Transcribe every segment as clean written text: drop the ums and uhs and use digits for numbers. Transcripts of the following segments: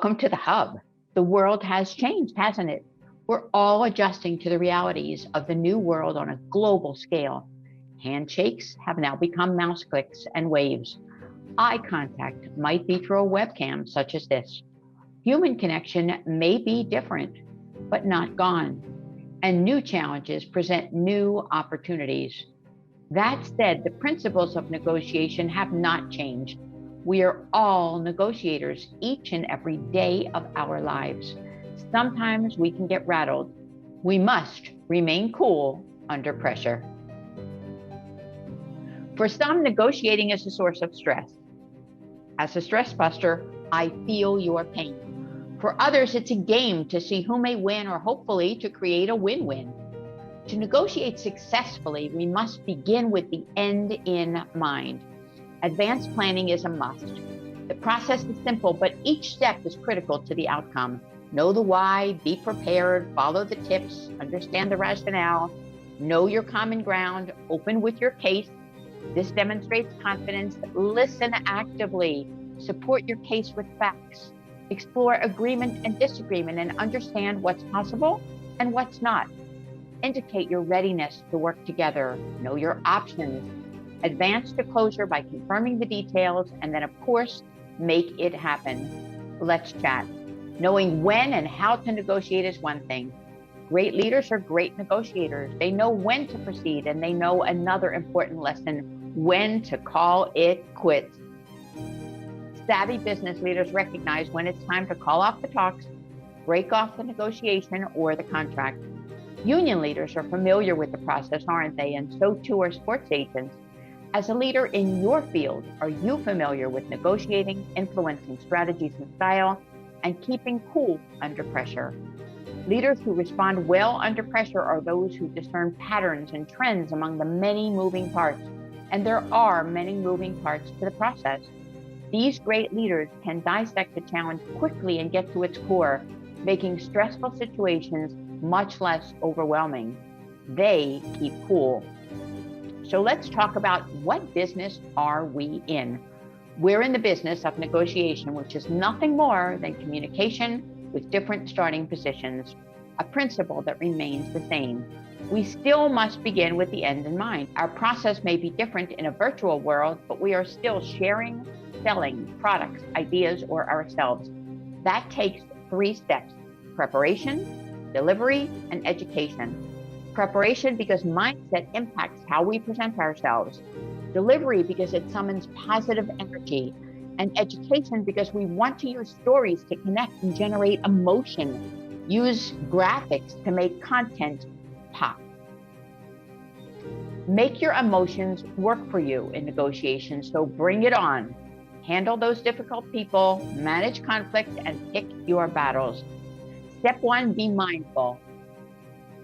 Welcome to the hub. The world has changed, hasn't it? We're all adjusting to the realities of the new world on a global scale. Handshakes have now become mouse clicks and waves. Eye contact might be through a webcam such as this. Human connection may be different, but not gone. And new challenges present new opportunities. That said, the principles of negotiation have not changed. We are all negotiators each and every day of our lives. Sometimes we can get rattled. We must remain cool under pressure. For some, negotiating is a source of stress. As a stressbuster, I feel your pain. For others, it's a game to see who may win or hopefully to create a win-win. To negotiate successfully, we must begin with the end in mind. Advanced planning is a must. The process is simple, but each step is critical to the outcome. Know the why, be prepared, follow the tips, understand the rationale, know your common ground, open with your case. This demonstrates confidence. Listen actively, support your case with facts, explore agreement and disagreement, and understand what's possible and what's not. Indicate your readiness to work together, know your options. Advance to closure by confirming the details, and then, of course, make it happen. Let's chat. Knowing when and how to negotiate is one thing. Great leaders are great negotiators. They know when to proceed, and they know another important lesson, when to call it quits. Savvy business leaders recognize when it's time to call off the talks, break off the negotiation or the contract. Union leaders are familiar with the process, aren't they? And so too are sports agents. As a leader in your field, are you familiar with negotiating, influencing strategies and style, and keeping cool under pressure? Leaders who respond well under pressure are those who discern patterns and trends among the many moving parts. And there are many moving parts to the process. These great leaders can dissect the challenge quickly and get to its core, making stressful situations much less overwhelming. They keep cool. So let's talk about what business are we in? We're in the business of negotiation, which is nothing more than communication with different starting positions, a principle that remains the same. We still must begin with the end in mind. Our process may be different in a virtual world, but we are still sharing, selling products, ideas, or ourselves. That takes 3 steps: preparation, delivery, and education. Preparation because mindset impacts how we present ourselves. Delivery because it summons positive energy. And education because we want to use stories to connect and generate emotion. Use graphics to make content pop. Make your emotions work for you in negotiations, so bring it on. Handle those difficult people, manage conflict, and pick your battles. Step 1, be mindful.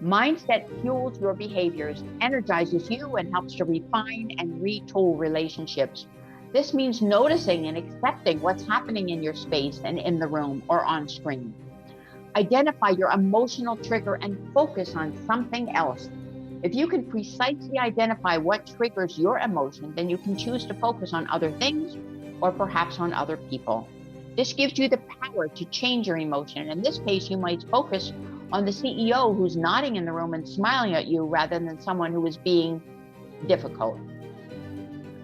Mindset fuels your behaviors, energizes you, and helps to refine and retool relationships. This means noticing and accepting what's happening in your space and in the room or on screen. Identify your emotional trigger and focus on something else. If you can precisely identify what triggers your emotion, then you can choose to focus on other things or perhaps on other people. This gives you the power to change your emotion. In this case, you might focus on the CEO who's nodding in the room and smiling at you rather than someone who is being difficult.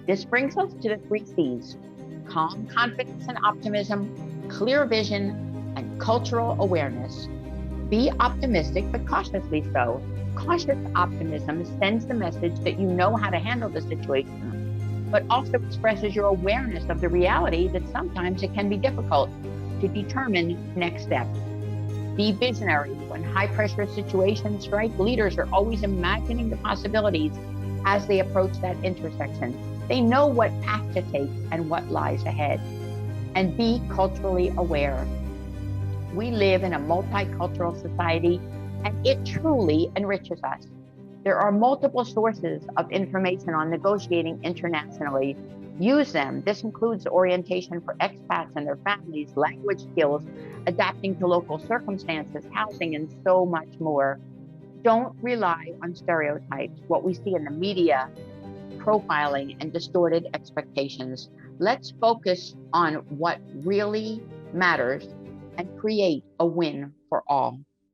This brings us to the 3 C's: calm, confidence, and optimism, clear vision, and cultural awareness. Be optimistic, but cautiously so. Cautious optimism sends the message that you know how to handle the situation, but also expresses your awareness of the reality that sometimes it can be difficult to determine next steps. Be visionary. When high-pressure situations strike, leaders are always imagining the possibilities as they approach that intersection. They know what path to take and what lies ahead. And be culturally aware. We live in a multicultural society, and it truly enriches us. There are multiple sources of information on negotiating internationally. Use them. This includes orientation for expats and their families, language skills, adapting to local circumstances, housing, and so much more. Don't rely on stereotypes, what we see in the media, profiling, and distorted expectations. Let's focus on what really matters and create a win for all.